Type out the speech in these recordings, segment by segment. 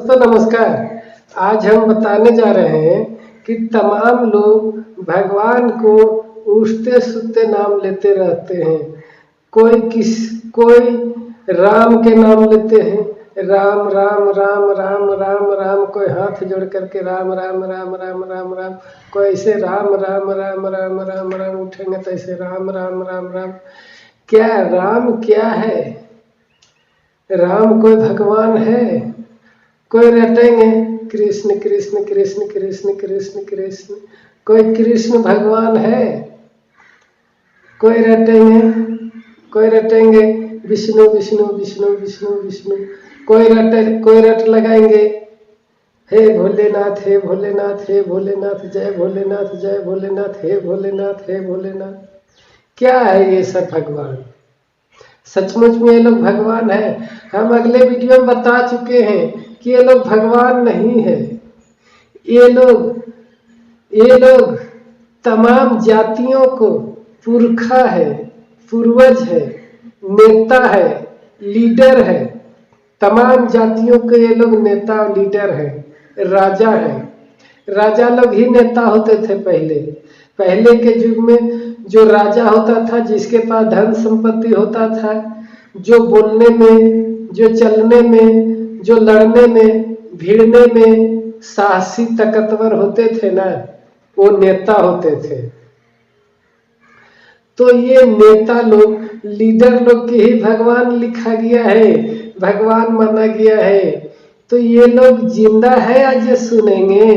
दोस्तों नमस्कार। आज हम बताने जा रहे हैं कि तमाम लोग भगवान को उठते सुनते नाम लेते रहते हैं। कोई राम के नाम लेते हैं, राम राम राम राम राम राम। कोई हाथ जोड़ करके राम राम राम राम राम राम। कोई ऐसे राम राम राम राम राम राम उठेंगे तो ऐसे राम राम राम राम। क्या राम क्या है? राम कोई भगवान है? कोई रटेंगे कृष्ण कृष्ण कृष्ण कृष्ण कृष्ण कृष्ण। कोई कृष्ण भगवान है? कोई रटेंगे विष्णु विष्णु विष्णु विष्णु विष्णु। कोई रट लगाएंगे हे भोलेनाथ हे भोलेनाथ हे भोलेनाथ, जय भोलेनाथ जय भोलेनाथ, हे भोलेनाथ हे भोलेनाथ। क्या है ये सब भगवान? सचमुच में ये लोग भगवान है? हम अगले वीडियो में बता चुके हैं कि ये लोग भगवान नहीं है। ये लोग तमाम जातियों को पुरखा है, पूर्वज है, नेता है, लीडर है। तमाम जातियों के ये लोग नेता और लीडर है, राजा है। राजा लोग ही नेता होते थे पहले के युग में। जो राजा होता था, जिसके पास धन संपत्ति होता था, जो बोलने में, जो चलने में, जो लड़ने में, भिड़ने में साहसी ताकतवर होते थे ना, वो नेता होते थे। तो ये नेता लोग, लीडर लोग के ही भगवान लिखा गया है, भगवान माना गया है। तो ये लोग जिंदा है या जो सुनेंगे?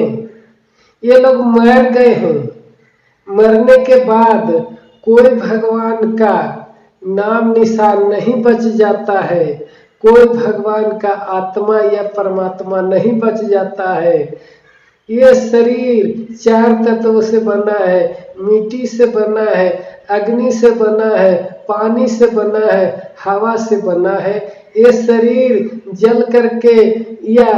ये लोग मर गए हैं। मरने के बाद कोई भगवान का नाम निशान नहीं बच जाता है। कोई भगवान का आत्मा या परमात्मा नहीं बच जाता है। ये शरीर 4 तत्वों से बना है, मिट्टी से बना है, अग्नि से बना है, पानी से बना है, हवा से बना है। ये शरीर जल करके या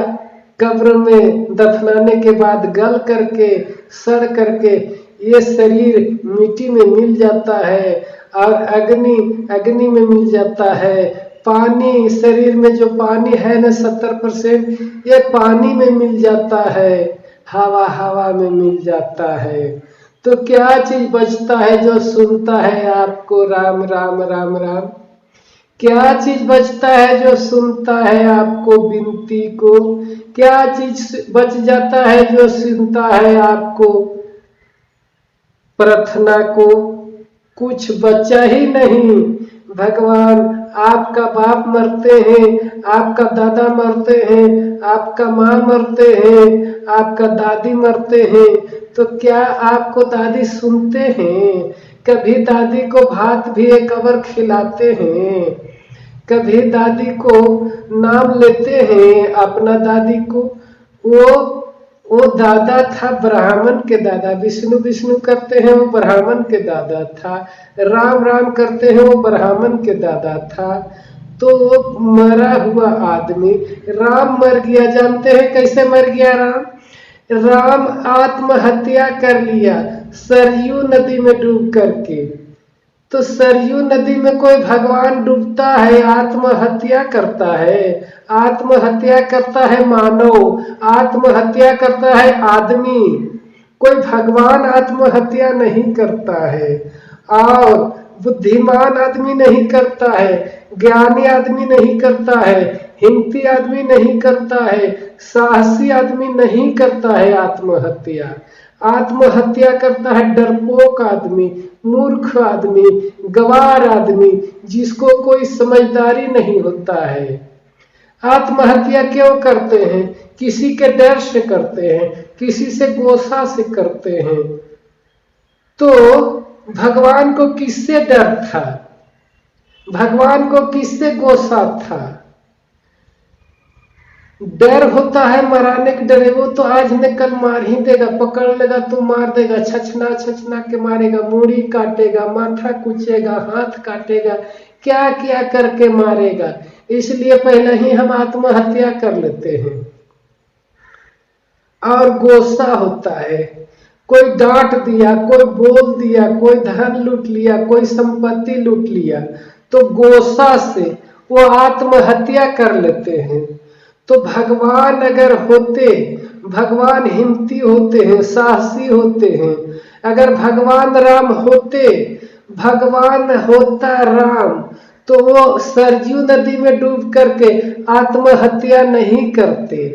कब्र में दफनाने के बाद गल करके, सड़ करके ये शरीर मिट्टी में मिल जाता है और अग्नि में मिल जाता है। पानी, शरीर में जो पानी है ना 70%, ये पानी में मिल जाता है, हवा में मिल जाता है। तो क्या चीज बचता है जो सुनता है आपको राम राम राम राम? क्या चीज बचता है जो सुनता है आपको विनती को? क्या चीज बच जाता है जो सुनता है आपको प्रार्थना को? कुछ बचा ही नहीं। भगवान, आपका बाप मरते हैं, आपका दादा मरते हैं, आपका माँ मरते हैं, आपका दादी मरते हैं, तो क्या आपको दादी सुनते हैं? कभी दादी को भात भी एक अवर खिलाते हैं? कभी दादी को नाम लेते हैं अपना दादी को? वो दादा था ब्राह्मण के दादा। विष्णु विष्णु करते हैं वो ब्राह्मण के दादा था। राम राम करते हैं वो ब्राह्मण के दादा था। तो वो मरा हुआ आदमी, राम मर गया। जानते हैं कैसे मर गया राम? राम आत्महत्या कर लिया सरयू नदी में डूब करके। तो सरयू नदी में कोई भगवान डूबता है, आत्महत्या करता है? आत्महत्या करता है मानव, आत्महत्या करता है आदमी। कोई भगवान आत्महत्या नहीं करता है। और बुद्धिमान आदमी नहीं करता है, ज्ञानी आदमी नहीं करता है, हिम्मती आदमी नहीं करता है, साहसी आदमी नहीं करता है आत्महत्या। आत्महत्या करता है डरपोक आदमी, मूर्ख आदमी, गवार आदमी, जिसको कोई समझदारी नहीं होता है। आत्महत्या क्यों करते हैं? किसी के डर से करते हैं, किसी से गोसा से करते हैं। तो भगवान को किससे डर था? भगवान को किससे गोसा था? डर होता है मराने के डरे। वो तो आज न कल मार ही देगा, पकड़ लेगा तो मार देगा, छछना छछना के मारेगा, मूड़ी काटेगा, माथा कुचेगा, हाथ काटेगा, क्या क्या करके मारेगा। इसलिए पहले ही हम आत्महत्या कर लेते हैं। और गोसा होता है, कोई डांट दिया, कोई बोल दिया, कोई धन लूट लिया, कोई संपत्ति लूट लिया, तो गोसा से वो आत्महत्या कर लेते हैं। तो भगवान अगर होते, भगवान हिम्मती होते हैं, साहसी होते हैं, अगर भगवान राम होते, भगवान होता राम, तो वो सरजू नदी में डूब करके आत्महत्या नहीं करते,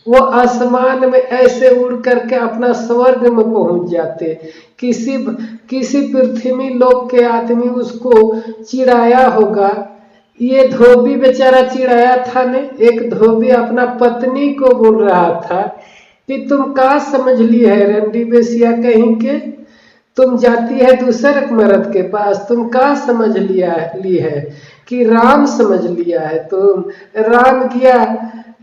वो आसमान में ऐसे उड़ करके अपना स्वर्ग में पहुंच जाते। किसी पृथ्वी लोक के आदमी उसको चिढ़ाया होगा, ये धोबी बेचारा चिढ़ाया था ने, एक धोबी अपना पत्नी को बोल रहा था कि तुम का समझ ली है रंडी बेसिया कहीं के, तुम जाती है दूसरे मर्द के पास, तुम का समझ ली है कि राम समझ लिया है तुम। राम गया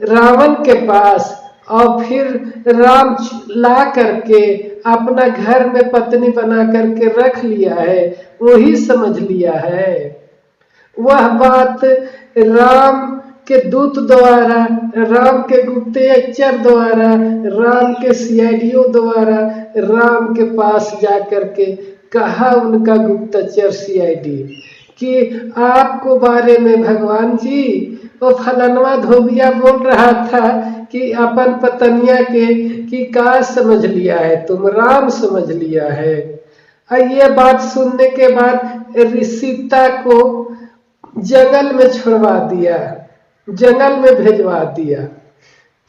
रावण के पास और फिर राम ला करके अपना घर में पत्नी बना करके रख लिया है, वही समझ लिया है। वह बात राम के दूत द्वारा, राम के गुप्तचर द्वारा, राम के सीआईडीओ द्वारा राम के पास जाकर के कहा उनका गुप्तचर सीआईडी कि आपको बारे में भगवान जी वो फलनवा धोबिया बोल रहा था कि अपन पतनिया के कि का समझ लिया है तुम, राम समझ लिया है। ये बात सुनने के बाद सीता को जंगल में छुड़वा दिया, जंगल में भेजवा दिया।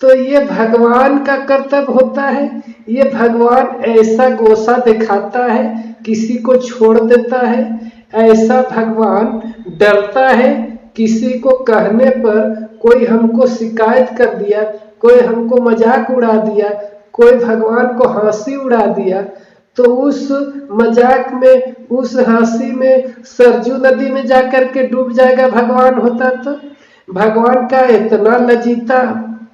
तो ये भगवान का कर्तव्य होता है, ये भगवान ऐसा गोसा दिखाता है, किसी को छोड़ देता है, ऐसा भगवान डरता है। किसी को कहने पर कोई हमको शिकायत कर दिया, कोई हमको मजाक उड़ा दिया, कोई भगवान को हंसी उड़ा दिया, तो उस मजाक में, उस हंसी में सरजू नदी में जाकर के डूब जाएगा भगवान होता तो। भगवान का इतना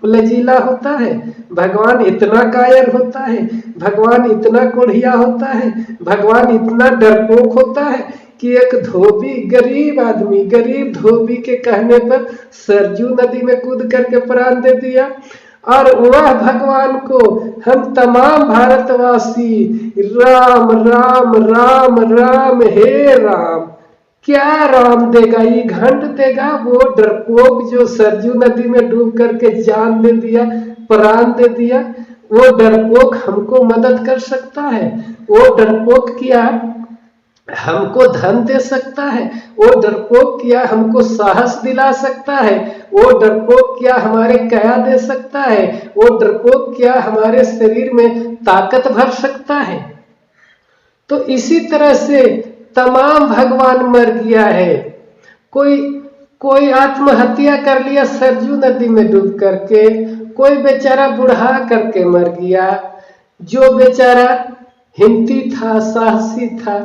लजीला होता है, भगवान इतना कायर होता है, भगवान इतना कोढ़िया होता है, भगवान इतना डरपोक होता है कि एक धोबी, गरीब आदमी, गरीब धोबी के कहने पर सरजू नदी में कूद करके प्राण दे दिया। और वह भगवान को हम तमाम भारतवासी राम राम राम राम हे राम, क्या राम देगा, ये घंट देगा। वो डरपोक जो सरजू नदी में डूब करके जान दे दिया, प्राण दे दिया, वो डरपोक हमको मदद कर सकता है। वो डरपोक किया हमको धन दे सकता है, वो डरपोक क्या हमको साहस दिला सकता है, वो डरपोक क्या हमारे कया दे सकता है, वो डरपोक क्या हमारे शरीर में ताकत भर सकता है। तो इसी तरह से तमाम भगवान मर गया है। कोई आत्महत्या कर लिया सरजू नदी में डूब करके, कोई बेचारा बुढ़ा करके मर गया। जो बेचारा हिम्मती था, साहसी था,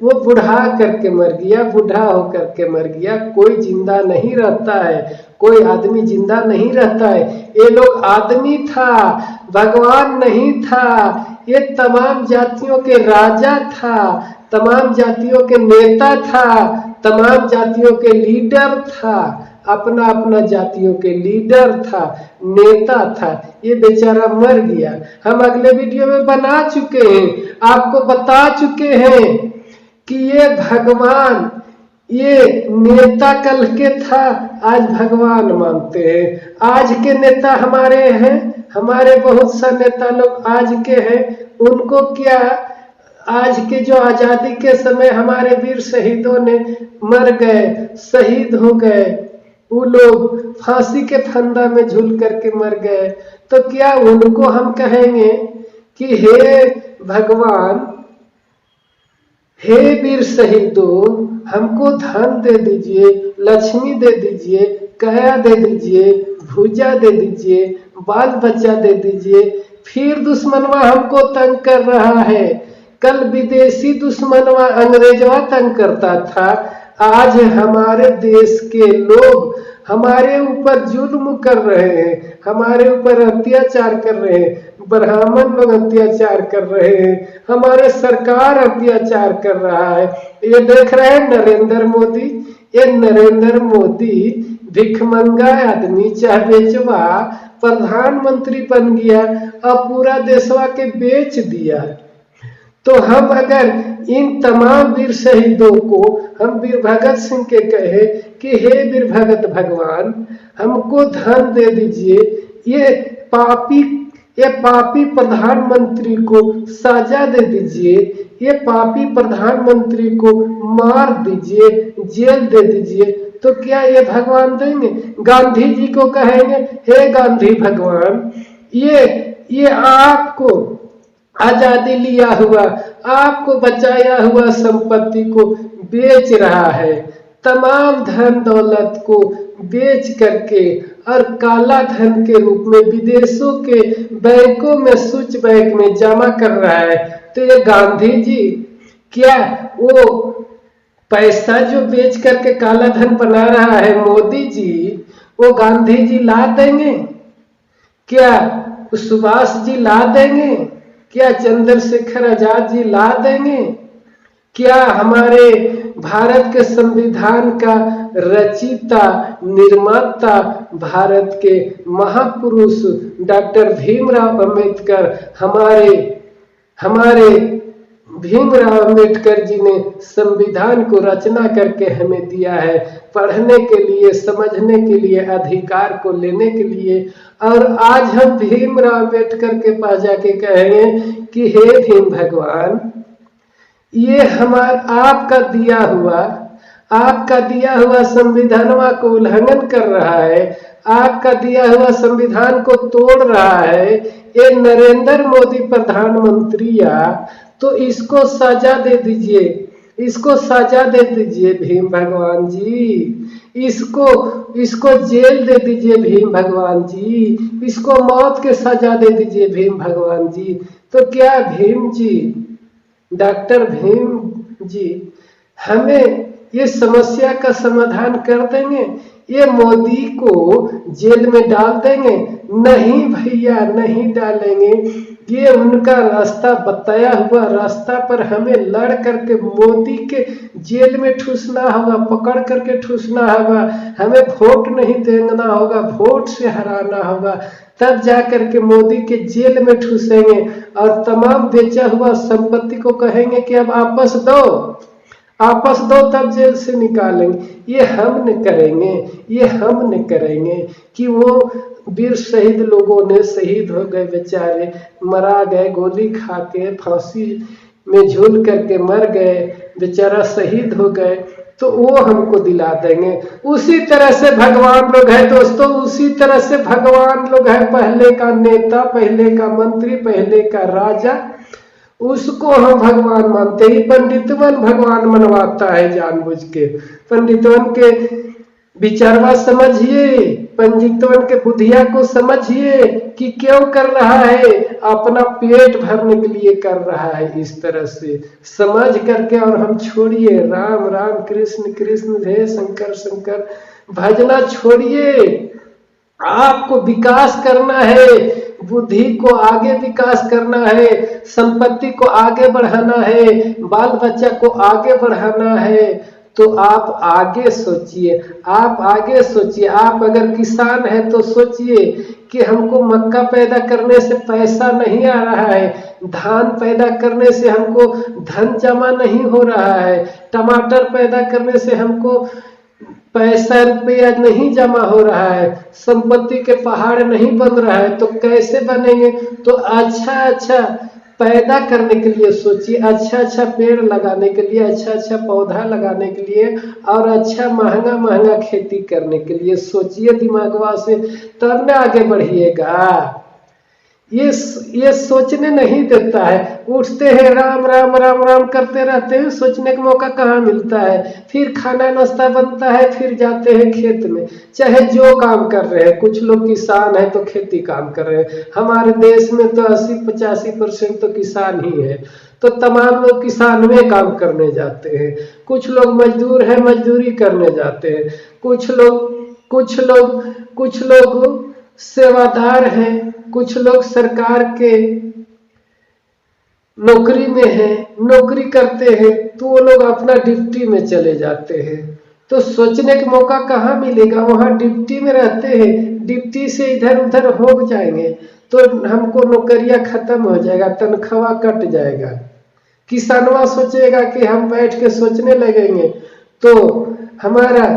वो बुढ़ा करके मर गया, बूढ़ा होकर के मर गया। कोई जिंदा नहीं रहता है, कोई आदमी जिंदा नहीं रहता है। ये लोग आदमी था, भगवान नहीं था। ये तमाम जातियों के राजा था, तमाम जातियों के नेता था, तमाम जातियों के लीडर था, अपना अपना जातियों के लीडर था, नेता था। ये बेचारा मर गया। हम अगले वीडियो में बना चुके हैं, आपको बता चुके हैं कि ये भगवान, ये नेता कल के था, आज भगवान मानते हैं। आज के नेता हमारे हैं, हमारे बहुत सा नेता लोग आज के हैं। उनको क्या, आज के जो आजादी के समय हमारे वीर शहीदों ने मर गए, शहीद हो गए, वो लोग फांसी के फंदा में झूल करके मर गए, तो क्या उनको हम कहेंगे कि हे भगवान, हे वीर शहीदों, हमको धन दे दीजिए, लक्ष्मी दे दीजिए, कया दे दीजिए, भूजा दे दीजिए, बाल बच्चा दे दीजिए। फिर दुश्मनवा हमको तंग कर रहा है। कल विदेशी दुश्मनवा अंग्रेजवा तंग करता था, आज हमारे देश के लोग हमारे ऊपर जुल्म कर रहे हैं, हमारे ऊपर अत्याचार कर रहे हैं। ब्राह्मण लोग अत्याचार कर रहे हैं, हमारे सरकार अत्याचार कर रहा है। ये देख रहे हैं नरेंद्र मोदी, ये नरेंद्र मोदी भिखमंगा आदमी, चाहे बेचवा, प्रधानमंत्री बन गया और पूरा देशवा के बेच दिया। तो हम अगर इन तमाम वीर शहीदों को हम वीर भगत सिंह के कहे कि हे वीर भगत भगवान, हमको धन दे दीजिए, ये पापी प्रधानमंत्री को सजा दे दीजिए, ये पापी प्रधानमंत्री को मार दीजिए, जेल दे दीजिए, तो क्या ये भगवान देंगे? गांधी जी को कहेंगे, हे गांधी भगवान, ये आपको आजादी लिया हुआ, आपको बचाया हुआ संपत्ति को बेच रहा है, तमाम धन दौलत को बेच करके और काला धन के रूप में विदेशों के बैंकों में, स्विच बैंक में जमा कर रहा है। तो ये गांधी जी क्या वो पैसा जो बेच करके काला धन बना रहा है मोदी जी, वो गांधी जी ला देंगे? क्या सुभाष जी ला देंगे? क्या चंद्रशेखर आजाद जी ला देंगे? क्या हमारे भारत के संविधान का रचयिता, निर्माता, भारत के महापुरुष डॉक्टर भीमराव अंबेडकर, हमारे भीमराव अंबेडकर जी ने संविधान को रचना करके हमें दिया है, पढ़ने के लिए, समझने के लिए, अधिकार को लेने के लिए। और आज हम भीमराव अंबेडकर के पास जाके कहेंगे कि हे भीम भगवान, ये आपका दिया हुआ संविधानवा को उल्लंघन कर रहा है, आपका दिया हुआ संविधान को तोड़ रहा है ये नरेंद्र मोदी प्रधानमंत्री, तो इसको सजा दे दीजिए, इसको सजा दे दीजिए भीम भगवान जी, इसको जेल दे दीजिए भीम भगवान जी, इसको मौत के सजा दे दीजिए भीम भगवान जी। तो क्या भीम जी, डॉक्टर भीम जी हमें ये समस्या का समाधान कर देंगे? ये मोदी को जेल में डाल देंगे? नहीं भैया, नहीं डालेंगे। ये उनका रास्ता, बताया हुआ रास्ता पर हमें लड़ करके मोदी के जेल में ठूसना होगा, पकड़ करके ठूसना होगा। हमें वोट नहीं देना होगा, वोट से हराना होगा, तब जा करके मोदी के जेल में ठूसेंगे और तमाम बेचा हुआ संपत्ति को कहेंगे कि अब वापस दो, तब जेल से निकालेंगे। ये हम न करेंगे कि वो वीर शहीद लोगों ने शहीद हो गए, बेचारे मरा गए, गोली खा के फांसी में झूल करके मर गए, बेचारा शहीद हो गए, तो वो हमको दिला देंगे। उसी तरह से भगवान लोग हैं दोस्तों, उसी तरह से भगवान लोग हैं। पहले का नेता, पहले का मंत्री, पहले का राजा, उसको हम भगवान मानते ही। पंडितवन भगवान मनवाता है जानबूझ के। पंडितवन के विचारवा समझिए, पंडितवन के बुद्धिया को समझिए कि क्यों कर रहा है, अपना पेट भरने के लिए कर रहा है। इस तरह से समझ करके और हम छोड़िए, राम राम कृष्ण कृष्ण हे शंकर शंकर भजना छोड़िए। आपको विकास करना है, बुद्धि को आगे विकास करना है, संपत्ति को आगे बढ़ाना है, बाल बच्चा को आगे बढ़ाना है, तो आप आगे सोचिए, आप अगर किसान है तो सोचिए कि हमको मक्का पैदा करने से पैसा नहीं आ रहा है, धान पैदा करने से हमको धन जमा नहीं हो रहा है, टमाटर पैदा करने से हमको पैसा रुपया नहीं जमा हो रहा है, संपत्ति के पहाड़ नहीं बन रहा है, तो कैसे बनेंगे? तो अच्छा पैदा करने के लिए सोचिए, अच्छा पेड़ लगाने के लिए, अच्छा पौधा लगाने के लिए और अच्छा महंगा खेती करने के लिए सोचिए दिमागवा से, तब ना आगे बढ़िएगा। ये सोचने नहीं देता है। उठते हैं राम राम राम राम करते रहते हैं, सोचने का मौका कहाँ मिलता है। फिर खाना नाश्ता बनता है, फिर जाते हैं खेत में, चाहे जो काम कर रहे हैं। कुछ लोग किसान है तो खेती काम कर रहे हैं। हमारे देश में तो 80-85% तो किसान ही है, तो तमाम लोग किसान में काम करने जाते हैं। कुछ लोग मजदूर है, मजदूरी करने जाते हैं। कुछ लोग सेवादार हैं, कुछ लोग सरकार के नौकरी में हैं, नौकरी करते हैं, तो वो लोग अपना ड्यूटी में चले जाते हैं। तो सोचने का मौका कहाँ मिलेगा? वहाँ ड्यूटी में रहते हैं, ड्यूटी से इधर उधर हो जाएंगे तो हमको नौकरियां खत्म हो जाएगा, तनख्वाह कट जाएगा। किसानवा सोचेगा कि हम बैठ के सोचने लगेंगे तो हमारा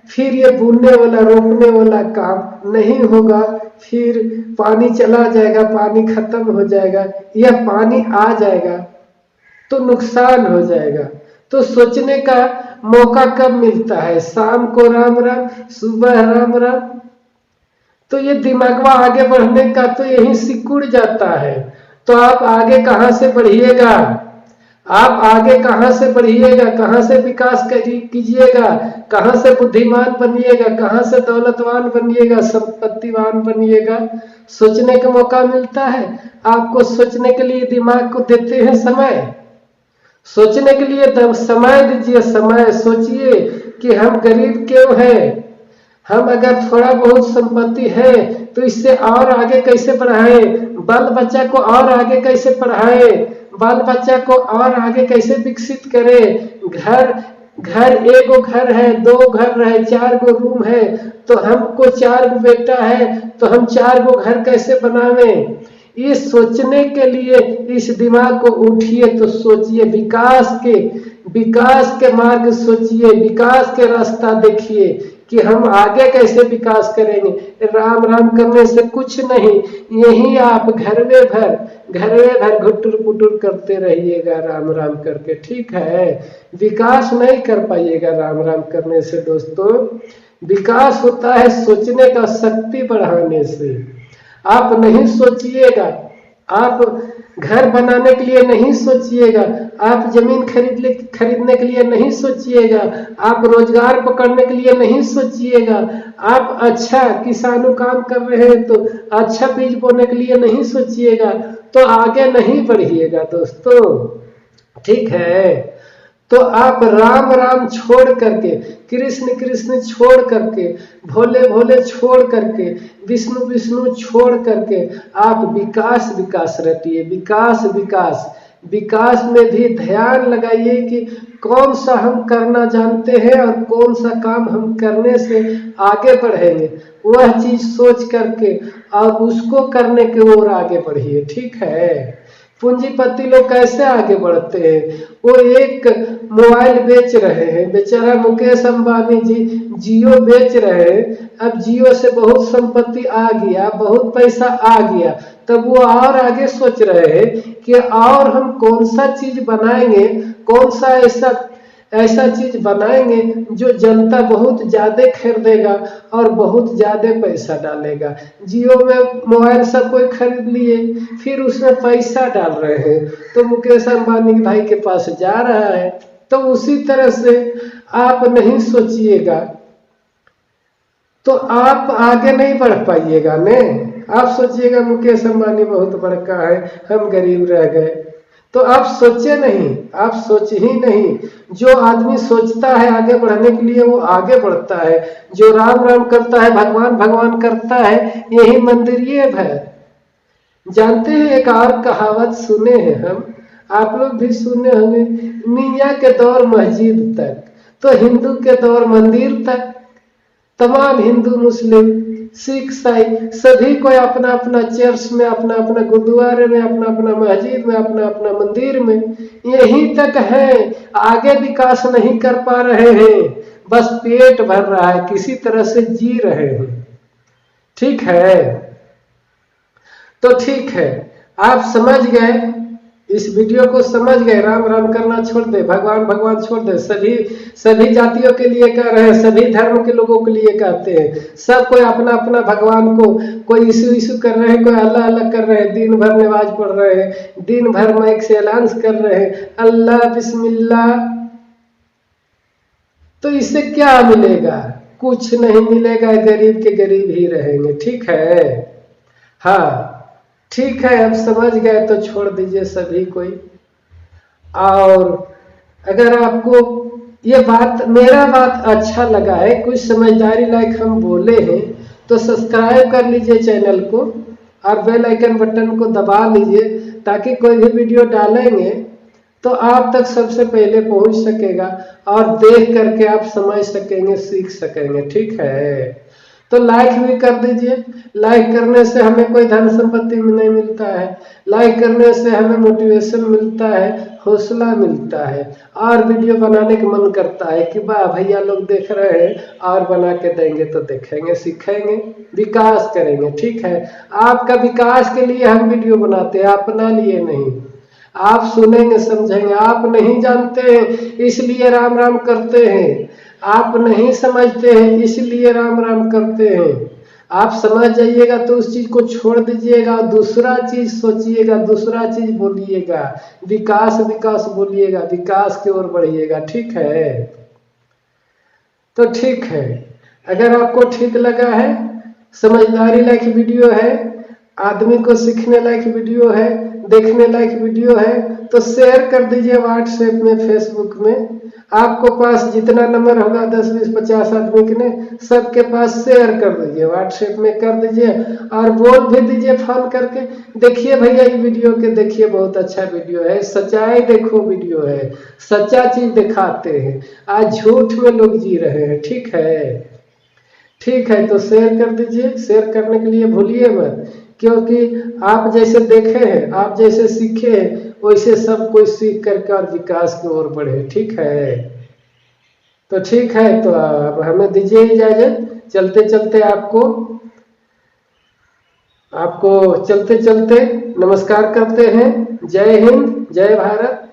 फिर ये बुनने वाला रोपने वाला काम नहीं होगा, फिर पानी चला जाएगा, पानी खत्म हो जाएगा या पानी आ जाएगा तो नुकसान हो जाएगा। तो सोचने का मौका कब मिलता है? शाम को राम राम, सुबह राम राम। तो ये दिमागवा आगे बढ़ने का तो यही सिकुड़ जाता है। तो आप आगे कहाँ से बढ़िएगा? आप आगे कहाँ से बढ़िएगा? कहाँ से विकास कीजिएगा? कहाँ से बुद्धिमान बनिएगा? कहाँ से दौलतवान बनिएगा, संपत्तिवान बनिएगा? सोचने का मौका मिलता है। आपको सोचने के लिए दिमाग को देते हैं समय। सोचने के लिए समय दीजिए, समय। सोचिए कि हम गरीब क्यों हैं, हम अगर थोड़ा बहुत संपत्ति है तो इससे और आगे कैसे बढ़ाए, बाल बच्चा को और आगे कैसे पढ़ाए, बाल बच्चा को और आगे कैसे विकसित करे। घर एगो घर है, 2 घर है, 4 गो रूम है, तो हमको 4 गो बेटा है तो हम 4 गो घर कैसे बनावे। ये सोचने के लिए इस दिमाग को उठिए, तो सोचिए, विकास के मार्ग सोचिए, विकास के रास्ता देखिए कि हम आगे कैसे विकास करेंगे। राम राम करने से कुछ नहीं, यही आप घर में भर घुटुर पुटुर करते रहिएगा राम राम करके, ठीक है। विकास नहीं कर पाइएगा राम राम करने से दोस्तों। विकास होता है सोचने का शक्ति बढ़ाने से। आप नहीं सोचिएगा, आप घर बनाने के लिए नहीं सोचिएगा, आप जमीन खरीदने के लिए नहीं सोचिएगा, आप रोजगार पकड़ने के लिए नहीं सोचिएगा, आप अच्छा किसानों काम कर रहे हैं तो अच्छा बीज बोने के लिए नहीं सोचिएगा, तो आगे नहीं बढ़िएगा दोस्तों, ठीक है। तो आप राम राम छोड़ करके, कृष्ण कृष्ण छोड़ करके, भोले भोले छोड़ करके, विष्णु विष्णु छोड़ करके आप विकास रटिए। विकास में भी ध्यान लगाइए कि कौन सा हम करना जानते हैं और कौन सा काम हम करने से आगे बढ़ेंगे, वह चीज सोच करके और उसको करने की ओर आगे बढ़िए, ठीक है। पूंजीपति लोग कैसे आगे बढ़ते हैं? वो एक मोबाइल बेच रहे हैं, बेचारा मुकेश अंबानी जी जियो बेच रहे हैं। अब जियो से बहुत संपत्ति आ गया, बहुत पैसा आ गया, तब वो और आगे सोच रहे हैं कि और हम कौन सा चीज बनाएंगे, कौन सा ऐसा चीज बनाएंगे जो जनता बहुत ज्यादा खरीदेगा और बहुत ज्यादा पैसा डालेगा। जियो में मोबाइल सब कोई खरीद लिए, फिर उसमें पैसा डाल रहे हैं, तो मुकेश अंबानी भाई के पास जा रहा है। तो उसी तरह से आप नहीं सोचिएगा तो आप आगे नहीं बढ़ पाइएगा ने। आप सोचिएगा मुकेश अंबानी बहुत बड़का है, हम गरीब रह गए, तो आप सोचे नहीं, आप सोच ही नहीं। जो आदमी सोचता है आगे बढ़ने के लिए वो आगे बढ़ता है। जो राम राम करता है, भगवान भगवान करता है, यही मंदिर है। जानते हैं एक और कहावत सुने हैं हम, आप लोग भी सुने होंगे, मियाँ के दौर मस्जिद तक तो हिंदू के दौर मंदिर तक। तमाम हिंदू मुस्लिम सिख ईसाई सभी कोई अपना अपना चर्च में, अपना अपना गुरुद्वारे में, अपना अपना मस्जिद में, अपना अपना मंदिर में, यहीं तक है। आगे विकास नहीं कर पा रहे हैं, बस पेट भर रहा है, किसी तरह से जी रहे हैं, ठीक है। तो ठीक है, आप समझ गए, इस वीडियो को समझ गए। राम राम करना छोड़ दे, भगवान भगवान छोड़ दे। सभी जातियों के लिए कह रहे हैं, सभी धर्म के लोगों के लिए कहते हैं। सब कोई अपना अपना भगवान को, कोई ईशु कर रहे हैं, कोई अल्लाह अल्लाह कर रहे हैं, दिन भर नमाज पढ़ रहे हैं, दिन भर माइक से ऐलान कर रहे हैं अल्लाह बिस्मिल्लाह। तो इससे क्या मिलेगा? कुछ नहीं मिलेगा, गरीब के गरीब ही रहेंगे, ठीक है। हाँ ठीक है, अब समझ गए तो छोड़ दीजिए सभी कोई। और अगर आपको ये मेरा बात अच्छा लगा है, कुछ समझदारी लायक हम बोले हैं, तो सब्सक्राइब कर लीजिए चैनल को और बेल आइकन बटन को दबा लीजिए, ताकि कोई भी वीडियो डालेंगे तो आप तक सबसे पहले पहुंच सकेगा और देख करके आप समझ सकेंगे, सीख सकेंगे, ठीक है। तो लाइक भी कर दीजिए। लाइक करने से हमें कोई धन संपत्ति में नहीं मिलता है, लाइक करने से हमें मोटिवेशन मिलता है, हौसला मिलता है, और वीडियो बनाने का मन करता है कि वाह भैया लोग देख रहे हैं और बना के देंगे तो देखेंगे, सीखेंगे, विकास करेंगे। ठीक है, आपका विकास के लिए हम वीडियो बनाते हैं, अपना लिए नहीं। आप सुनेंगे, समझेंगे। आप नहीं जानते हैं इसलिए राम राम करते हैं, आप नहीं समझते हैं इसलिए राम राम करते हैं। आप समझ जाइएगा तो उस चीज को छोड़ दीजिएगा, दूसरा चीज सोचिएगा, दूसरा चीज बोलिएगा, विकास विकास बोलिएगा, विकास की ओर बढ़िएगा। ठीक है, तो ठीक है, अगर आपको ठीक लगा है, समझदारी लायक वीडियो है, आदमी को सीखने लायक वीडियो है, देखने लायक वीडियो है, तो शेयर कर दीजिए व्हाट्सएप में, फेसबुक में। आपको पास जितना नंबर होगा 10 20 50 आदमी के ने सबके पास शेयर कर दीजिए, व्हाट्सएप में कर दीजिए, और बोल भी दीजिए फोन करके, देखिए भैया ये वीडियो के देखिए, बहुत अच्छा वीडियो है, सच्चाई देखो वीडियो है, सच्चा चीज दिखाते हैं, आज झूठ में लोग जी रहे हैं। ठीक है, ठीक है, तो शेयर कर दीजिए। शेयर करने के लिए भूलिए मत, क्योंकि आप जैसे देखे हैं, आप जैसे सीखे हैं, वैसे सब कोई सीख करके और विकास की ओर बढ़े। ठीक है, तो ठीक है, तो अब हमें दीजिए इजाजत। चलते चलते आपको चलते चलते नमस्कार करते हैं। जय हिंद, जय भारत।